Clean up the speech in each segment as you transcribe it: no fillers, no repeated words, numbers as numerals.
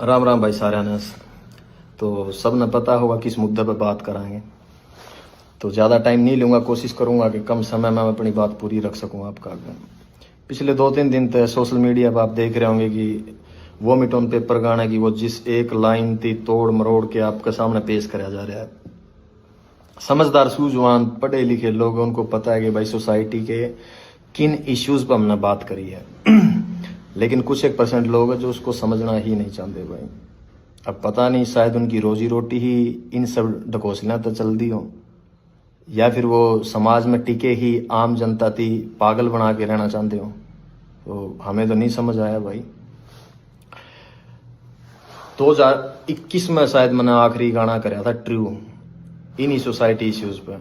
राम राम भाई सारे ने। तो सब ने पता होगा किस मुद्दे पे बात कराएंगे। तो ज़्यादा टाइम नहीं लूँगा, कोशिश करूँगा कि कम समय में अपनी बात पूरी रख सकूँ आपका आगे। पिछले 2-3 दिन तक सोशल मीडिया पर आप देख रहे होंगे कि वो मिट ऑन पेपर गाने की वो जिस एक लाइन थी तोड़ मरोड़ के आपके सामने पेश कराया जा रहा है। समझदार सूझवान पढ़े लिखे लोग, उनको पता है कि भाई सोसाइटी के किन इश्यूज़ पर हमने बात करी है लेकिन कुछ 1% लोग हैं जो उसको समझना ही नहीं चाहते भाई। अब पता नहीं, शायद उनकी रोजी रोटी ही इन सब ढकोसलियाँ तो चल दी हो, या फिर वो समाज में टिके ही आम जनता थी पागल बना के रहना चाहते हो। तो हमें तो नहीं समझ आया भाई। 2021 में शायद मैंने आखिरी गाना कराया था ट्रू इन्हीं सोसाइटी इश्यूज पे।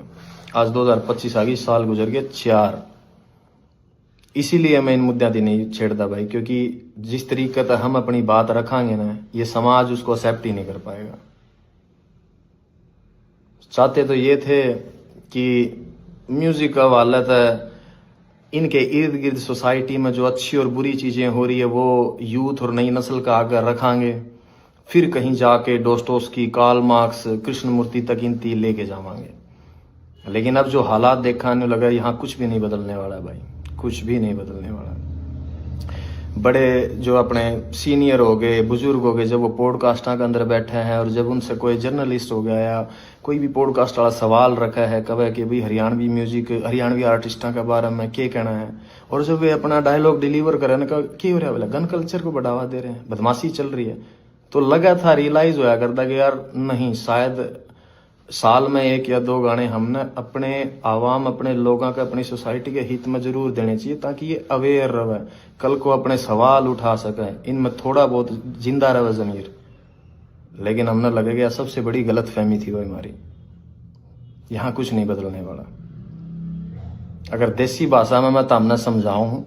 आज 2025 आ गई, साल गुजर गए 4। इसीलिए मैं इन मुद्दों की नहीं छेड़ता भाई, क्योंकि जिस तरीके से हम अपनी बात रखांगे ना, ये समाज उसको एक्सेप्ट ही नहीं कर पाएगा। चाहते तो ये थे कि म्यूजिक का हवाला था इनके इर्द गिर्द सोसाइटी में जो अच्छी और बुरी चीजें हो रही है वो यूथ और नई नस्ल का आगे रखांगे, फिर कहीं जाके डोस्टोव्स्की, कार्ल मार्क्स, कृष्णमूर्ति तक इनती लेके जावांगे। लेकिन अब जो हालात देखने लगा, यहाँ कुछ भी नहीं बदलने वाला भाई, कुछ भी नहीं बदलने वाला। बड़े जो अपने सीनियर हो गए, बुजुर्ग हो गए, जब वो पॉडकास्टा के अंदर बैठे हैं और जब उनसे कोई जर्नलिस्ट हो गया या कोई भी पॉडकास्ट वाला सवाल रखा है कब कि भाई हरियाणवी म्यूजिक, हरियाणवी आर्टिस्टा के बारे में क्या कहना है, और जब वे अपना डायलॉग डिलीवर करे ना, क्या हो रहा है बोला, गन कल्चर को बढ़ावा दे रहे हैं, बदमाशी चल रही है। तो लगा था, रियलाइज होया करता कि यार नहीं, शायद साल में 1 या 2 गाने हमने अपने आवाम, अपने लोगों के, अपनी सोसाइटी के हित में जरूर देने चाहिए, ताकि ये अवेयर रहे, कल को अपने सवाल उठा सके, इनमें थोड़ा बहुत जिंदा रहे जमीर। लेकिन हमने लगेगा सबसे बड़ी गलत फहमी थी वो हमारी। यहाँ कुछ नहीं बदलने वाला। अगर देसी भाषा में मैं तमने समझाऊं हूं,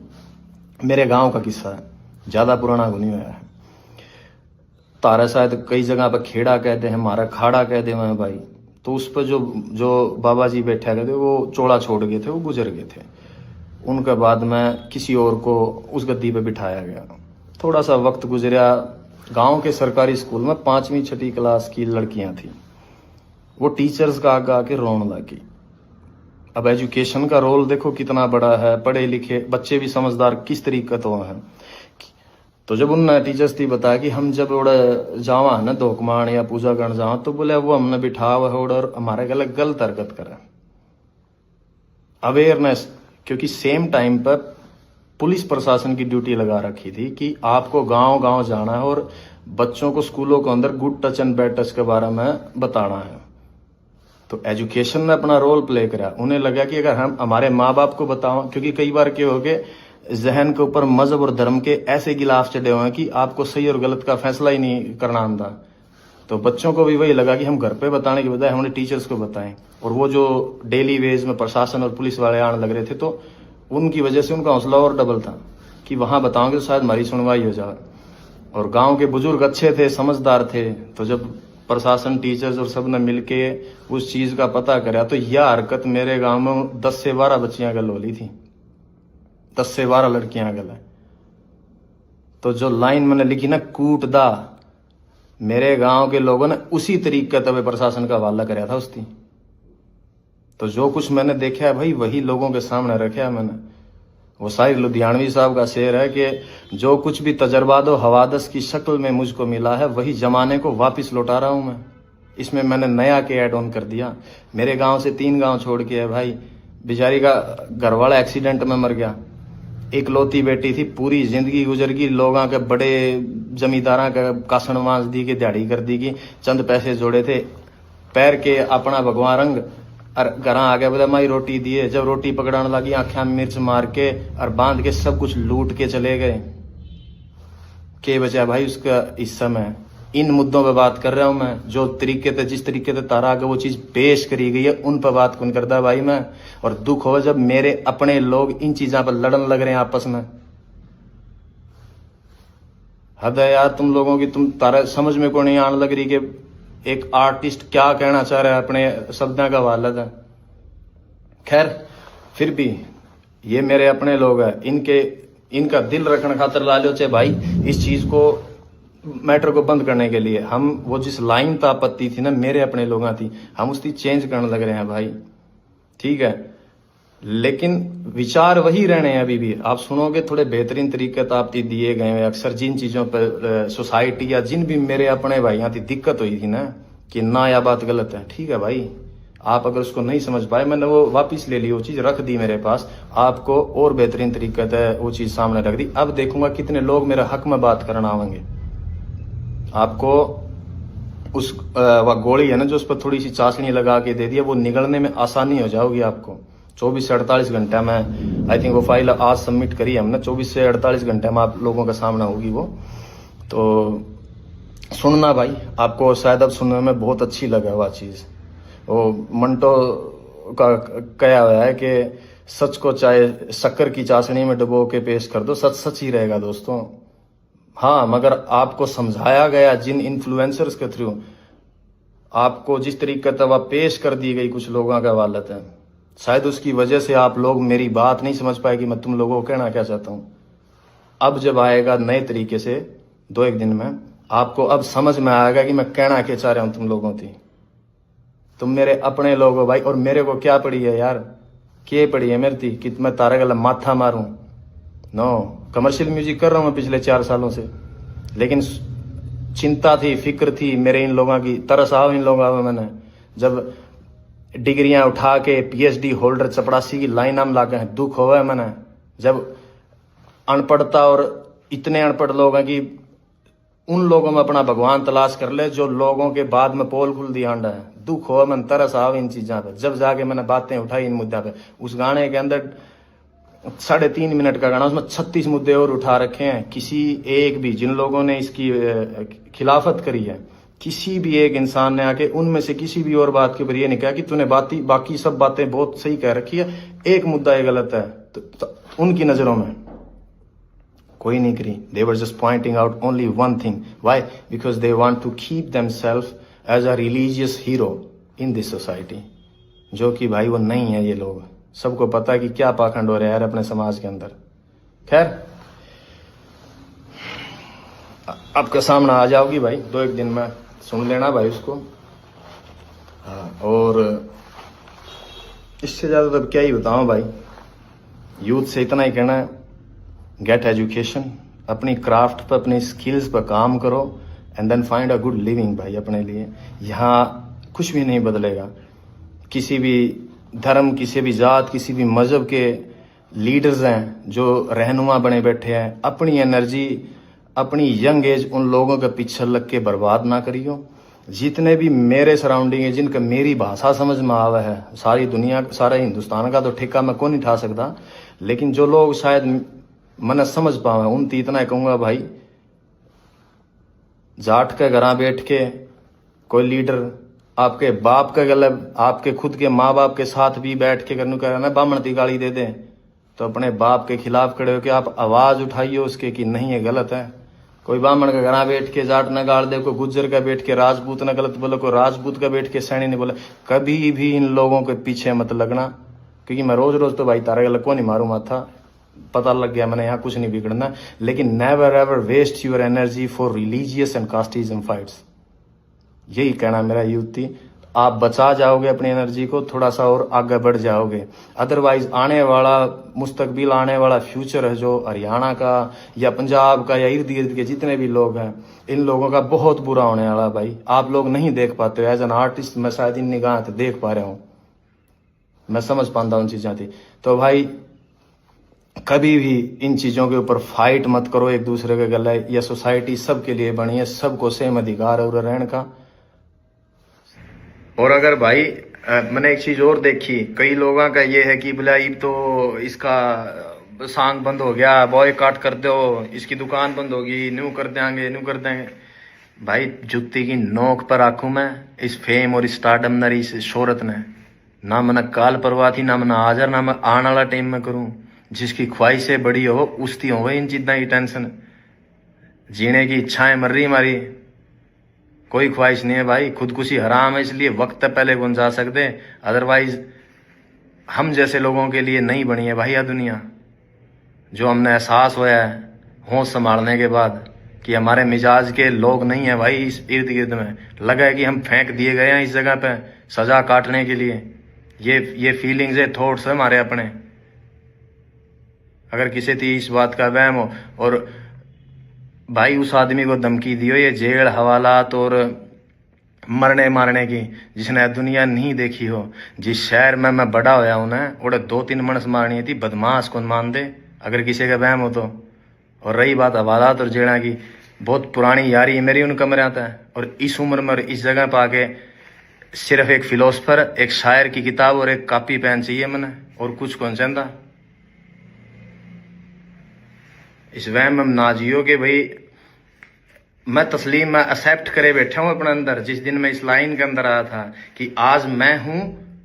मेरे गांव का किस्सा है, ज्यादा पुराना नहीं हुआ है। तारा शायद कई जगह पर खेड़ा कहते हैं, हमारा खाड़ा कहते हैं भाई। तो उस पर जो बाबा जी बैठा गए थे वो चोड़ा छोड़ गए थे, वो गुजर गए थे। उनके बाद में किसी और को उस गद्दी पे बिठाया गया। थोड़ा सा वक्त गुजरा, गांव के सरकारी स्कूल में 5वीं 6ठी क्लास की लड़कियां थी, वो टीचर्स का आगे आके रोने लगी। अब एजुकेशन का रोल देखो कितना बड़ा है, पढ़े लिखे बच्चे भी समझदार किस तरीके तो हैं। तो जब उन टीचर्स थी बताया कि हम जब उड़े जावा है ना धोकमान या पूजा करने जावा, तो बोले वो हमने बिठा और हमारे गले गलत हरकत करे। अवेयरनेस, क्योंकि सेम टाइम पर पुलिस प्रशासन की ड्यूटी लगा रखी थी कि आपको गांव गांव जाना है और बच्चों को स्कूलों के अंदर good touch and bad touch के बारे में बताना है। तो एजुकेशन ने अपना रोल प्ले करा। उन्हें लगा कि अगर हम हमारे माँ बाप को बताओ, क्योंकि कई बार क्या हो गए, जहन के ऊपर मजहब और धर्म के ऐसे गिलाफ चढ़े हुए हैं कि आपको सही और गलत का फैसला ही नहीं करना आता। तो बच्चों को भी वही लगा कि हम घर पे बताने के बजाय हमने टीचर्स को बताएं। और वो जो डेली वेज में प्रशासन और पुलिस वाले आने लग रहे थे, तो उनकी वजह से उनका हौसला और डबल था कि वहां बताओगे तो शायद हमारी सुनवाई हो जाए। और गाँव के बुजुर्ग अच्छे थे, समझदार थे। तो जब प्रशासन, टीचर्स और सब ने मिलके उस चीज का पता करा, तो यह हरकत मेरे गाँव में 10 से 12 बच्चियां गल होली थी, 10 से 12 लड़कियां गल है। तो जो लाइन मैंने लिखी ना, कूट दा, मेरे गांव के लोगों ने उसी तरीके तब प्रशासन का हवाला कराया था उसकी। तो जो कुछ मैंने देखा है भाई, वही लोगों के सामने रखा है मैंने। वो शायर लुधियानवी साहब का शेर है कि जो कुछ भी तजर्बा दो हवादस की शक्ल में मुझको मिला है, वही जमाने को वापिस लौटा रहा हूं मैं। इसमें मैंने नया के ऐड ऑन कर दिया। मेरे गांव से 3 गांव छोड़ के है भाई, बेचारी का घरवाला एक्सीडेंट में मर गया, इकलौती बेटी थी, पूरी जिंदगी गुजर गई, लोगों के बड़े जमींदारा का कासन मांस दी के दिहाड़ी कर दी की, चंद पैसे जोड़े थे, पैर के अपना भगवान रंग और घर आ गया, बोला माई रोटी दिए। जब रोटी पकड़ाने लगी, आंखें मिर्च मार के और बांध के सब कुछ लूट के चले गए। के बचा भाई उसका हिस्सा में। इन मुद्दों पे बात कर रहा हूं मैं, जो तरीके से, जिस तरीके से तारा आगे वो चीज पेश करी गई है, उन पर बात कौन करता भाई मैं। और दुख हो जब मेरे अपने लोग इन चीजों पर लड़न लग रहे हैं आपस में। हद है यार तुम लोगों की, तुम तारा समझ में को नहीं आने लग रही कि एक आर्टिस्ट क्या कहना चाह रहा है अपने शब्दों का हवाला है। खैर फिर भी ये मेरे अपने लोग हैं, इनका दिल रखने खातर ला लो चाहे भाई, इस चीज को मैटर को बंद करने के लिए। हम वो जिस लाइन पे आपत्ति थी ना, मेरे अपने लोगों थी, हम उसकी चेंज करने लग रहे हैं भाई, ठीक है। लेकिन विचार वही रहने हैं अभी भी। आप सुनोगे थोड़े बेहतरीन तरीके तो आप दिए गए हैं। अक्सर जिन चीजों पर सोसाइटी या जिन भी मेरे अपने भाई यहाँ थी दिक्कत हुई थी ना, कि ना यह बात गलत है, ठीक है भाई, आप अगर उसको नहीं समझ पाए, मैंने वो वापस ले ली, वो चीज रख दी मेरे पास, आपको और बेहतरीन तरीके से वो चीज सामने रख दी। अब देखूंगा कितने लोग मेरे हक में बात करना आवेंगे। आपको उस वह गोली है ना जो उस पर थोड़ी सी चाशनी लगा के दे दिया, वो निगलने में आसानी हो जाओगी आपको। 24 से 48 घंटे में, आई थिंक वो फाइल आज सबमिट करी हमने, 24 से 48 घंटे में आप लोगों के सामने होगी वो। तो सुनना भाई, आपको शायद अब सुनने में बहुत अच्छी लगे वह चीज़। वो मंटो का कहा हुआ है कि सच को चाहे शक्कर की चाशनी में डुबो के पेश कर दो, सच सच ही रहेगा दोस्तों। हाँ, मगर आपको समझाया गया जिन इन्फ्लुएंसर्स के थ्रू, आपको जिस तरीके से वह पेश कर दी गई कुछ लोगों का वालत है, शायद उसकी वजह से आप लोग मेरी बात नहीं समझ पाए कि मैं तुम लोगों को कहना क्या चाहता हूं। अब जब आएगा नए तरीके से 2-1 दिन में, आपको अब समझ में आएगा कि मैं कहना क्या चाह रहा हूं तुम लोगों की। तुम मेरे अपने लोग हो भाई, और मेरे को क्या पड़ी है यार, क्या पड़ी है मेरी थी कि मैं तारे गला माथा मारूं? नो, कमर्शियल म्यूजिक कर रहा हूं मैं पिछले 4 सालों से, लेकिन चिंता थी, फिक्र थी मेरे इन लोगों की, तरस आओ इन लोगों में। मैंने जब डिग्रियां उठा के पीएचडी होल्डर चपड़ासी की लाइन हम लागे हैं, दुख हुआ है मैंने। जब अनपढ़ता और इतने अनपढ़ लोग हैं कि उन लोगों में अपना भगवान तलाश कर ले जो लोगों के बाद में पोल खुल दिया अंडा है, दुख हो मन, तरस आओ इन चीजों पे। जब जाके मैंने बातें उठाई इन मुद्दा पे, उस गाने के अंदर 3.5 मिनट का गाना, उसमें 36 मुद्दे और उठा रखे हैं। किसी एक भी, जिन लोगों ने इसकी खिलाफत करी है, किसी भी एक इंसान ने आके उनमें से किसी भी और बात के ऊपर ये नहीं कहा कि तूने बाकी सब बातें बहुत सही कह रखी है, एक मुद्दा ये गलत है। तो उनकी नजरों में कोई नहीं करी। They were just pointing out only one thing. Why? Because they want to keep themselves as a religious hero in this society. जो कि भाई वो नहीं है ये लोग। सबको पता है कि क्या पाखंड हो रहा है यार अपने समाज के अंदर। खैर, आपके सामने आ जाओगी भाई 2-1 दिन में, सुन लेना भाई उसको। और इससे ज्यादा तो क्या ही बताऊं भाई, यूथ से इतना ही कहना है, गेट एजुकेशन, अपनी क्राफ्ट पर, अपनी स्किल्स पर काम करो, and then find a good living भाई अपने लिए। यहाँ कुछ भी नहीं बदलेगा। किसी भी धर्म, किसी भी जात, किसी भी मजहब के लीडर्स हैं जो रहनुमा बने बैठे हैं, अपनी एनर्जी, अपनी यंग एज उन लोगों के पीछे लग के बर्बाद ना करियो। जितने भी मेरे सराउंडिंग है, जिनका मेरी भाषा समझ में आवा है, सारी दुनिया, सारा हिंदुस्तान का तो ठेका मैं कौन नहीं उठा सकता, लेकिन जो लोग शायद मन समझ पावे, उनती इतना कहूंगा भाई, जाट के घर बैठ के कोई लीडर आपके बाप का गलत, आपके खुद के माँ बाप के साथ भी बैठ के करने का ना बामण की गाली दे दें, तो अपने बाप के खिलाफ खड़े हो के आप आवाज उठाइए उसके कि नहीं ये गलत है। कोई ब्राह्मण का घर बैठ के जाट न गाड़ दे, कोई गुज्जर का बैठ के राजपूत न गलत बोले, कोई राजपूत का बैठ के सैनी नहीं बोले। कभी भी इन लोगों के पीछे मत लगना, क्योंकि मैं रोज रोज तो भाई तारे गलत को नहीं मारू माथा, पता लग गया मैंने यहाँ कुछ नहीं बिगड़ना। लेकिन never ever waste your energy for religious and casteism fights, यही कहना मेरा यूथ थी। आप बचा जाओगे अपनी एनर्जी को, थोड़ा सा और आगे बढ़ जाओगे। अदरवाइज आने वाला मुस्तकबिल, आने वाला फ्यूचर है जो हरियाणा का या पंजाब का या इर्द गिर्द के जितने भी लोग हैं, इन लोगों का बहुत बुरा होने वाला भाई। आप लोग नहीं देख पाते, एज एन आर्टिस्ट मैं शायद इन निगाह से देख पा रहा हूँ, मैं समझ पाता हूँ चीजें थी। तो भाई कभी भी इन चीजों के ऊपर फाइट मत करो एक दूसरे के गले। यह सोसाइटी सबके लिए बनी है, सबको सेम अधिकार है और रहने का। और अगर भाई मैंने एक चीज और देखी, कई लोगों का ये है कि बोला तो इसका सॉन्ग बंद हो गया, बॉयकॉट कर दो, इसकी दुकान बंद होगी, न्यू कर देंगे, न्यू कर देंगे। भाई जुत्ती की नोक पर आंखों में इस फेम और स्टारडम ने, इस शोहरत ने, ना मैंने काल परवाह थी, ना मैंने हाजर, ना मैं आने वाला टाइम में करूं। जिसकी ख्वाहिशें बड़ी हो उसकी हो गई इन चीज़ों की टेंशन, जीने की इच्छाएं मर रही हमारी, कोई ख्वाहिश नहीं है भाई। खुदकुशी हराम है, इसलिए वक्त पहले कौन जा सकते, अदरवाइज हम जैसे लोगों के लिए नहीं बनी है भाई यह दुनिया। जो हमने एहसास होया है होश संभालने के बाद कि कि हमारे मिजाज के लोग नहीं है भाई इस इर्द गिर्द में। लगा है कि हम फेंक दिए गए हैं इस जगह पे सजा काटने के लिए। ये फीलिंग्स है, थॉट्स है हमारे अपने। अगर किसी थी इस बात का वहम हो, और भाई उस आदमी को धमकी दियो ये जेल हवालात और मरने मारने की, जिसने दुनिया नहीं देखी हो। जिस शहर में मैं बड़ा होया हूं ना, उड़े 2-3 मनस मारनी थी, बदमाश कौन मान दे अगर किसी का वहम हो तो। और रही बात हवालात और जेड़ा की, बहुत पुरानी यारी है मेरी उन कमरे आता है। और इस उम्र में और इस जगह पर आके सिर्फ एक फिलोसफर, एक शायर की किताब और एक कॉपी पेन चाहिए मैंने, और कुछ कौन चाहता। इस वहम में ना जियो कि भाई मैं तस्लीम में एक्सेप्ट करे बैठा हूं अपने अंदर। जिस दिन मैं इस लाइन के अंदर आया था कि आज मैं हूं,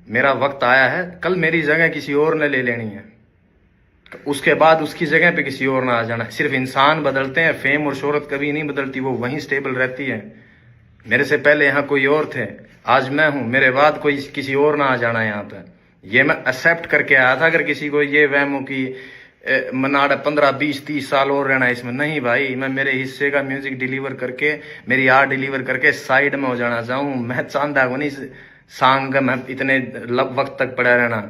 मेरा वक्त आया है, कल मेरी जगह किसी और ने ले लेनी है, तो उसके बाद उसकी जगह पे किसी और ना आ जाना। सिर्फ इंसान बदलते हैं, फेम और शोहरत कभी नहीं बदलती, वो वहीं स्टेबल रहती है। मेरे से पहले यहाँ कोई और थे, आज मैं हूं, मेरे बाद कोई किसी और ना आ जाना यहाँ पे। ये मैं एक्सेप्ट करके आया था। अगर किसी को ये वहम हो कि मनाड़ा 15-20-30 साल और रहना इसमें, नहीं भाई, मैं मेरे हिस्से का म्यूजिक डिलीवर करके, मेरी आर्ट डिलीवर करके साइड में हो जाना चाहूँ। मैं चाहता हूँ नहीं सांग का मैं इतने वक्त तक पड़ा रहना।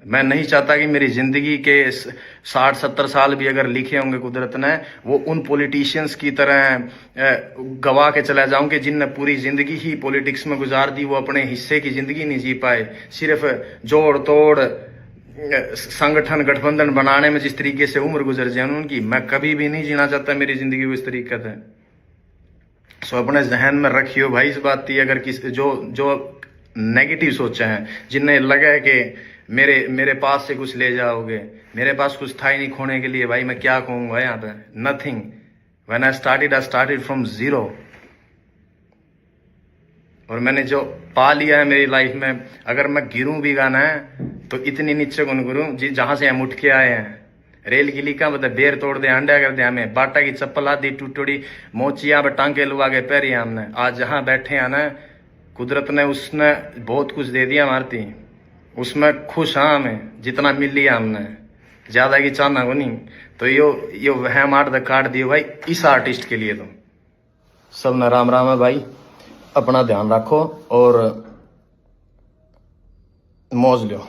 मैं नहीं चाहता कि मेरी जिंदगी के 60-70 साल भी अगर लिखे होंगे कुदरत ने, वो उन पॉलिटिशियंस की तरह गवा के चला जाऊं कि जिनने पूरी जिंदगी ही पॉलिटिक्स में गुजार दी, वो अपने हिस्से की जिंदगी नहीं जी पाए। सिर्फ जोड़ तोड़ संगठन गठबंधन बनाने में जिस तरीके से उम्र गुजर जाए उनकी, मैं कभी भी नहीं जीना चाहता मेरी जिंदगी को इस तरीके से। सो अपने जहन में रखियो भाई इस बात की। अगर किस जो नेगेटिव सोचे हैं, जिन्हें लगा है कि मेरे पास से कुछ ले जाओगे, मेरे पास कुछ था ही नहीं खोने के लिए, भाई मैं क्या कहूंगा यहाँ पे, nothing. When I started from zero. और मैंने जो पा लिया है मेरी लाइफ में, अगर मैं गिरूं भी गाना है तो इतनी नीचे कौन गिरूं जी जहां से हम उठ के आए हैं। रेल गिली का मतलब बेर तोड़ दे, अंडा कर दे हमें, बाटा की चप्पल आदि टूटोड़ी मोचिया पे टांके लुआ के पैरी हमने। आज जहां बैठे हैं ना, कुदरत ने उसने बहुत कुछ दे दिया हमारी, उसमें खुश हाँ हमें जितना मिल लिया हमने, ज्यादा की चाहना को नहीं। तो यो वहम आर्ट द कार्ड दियो भाई इस आर्टिस्ट के लिए। तो सब न राम राम है भाई, अपना ध्यान रखो और मौज लो।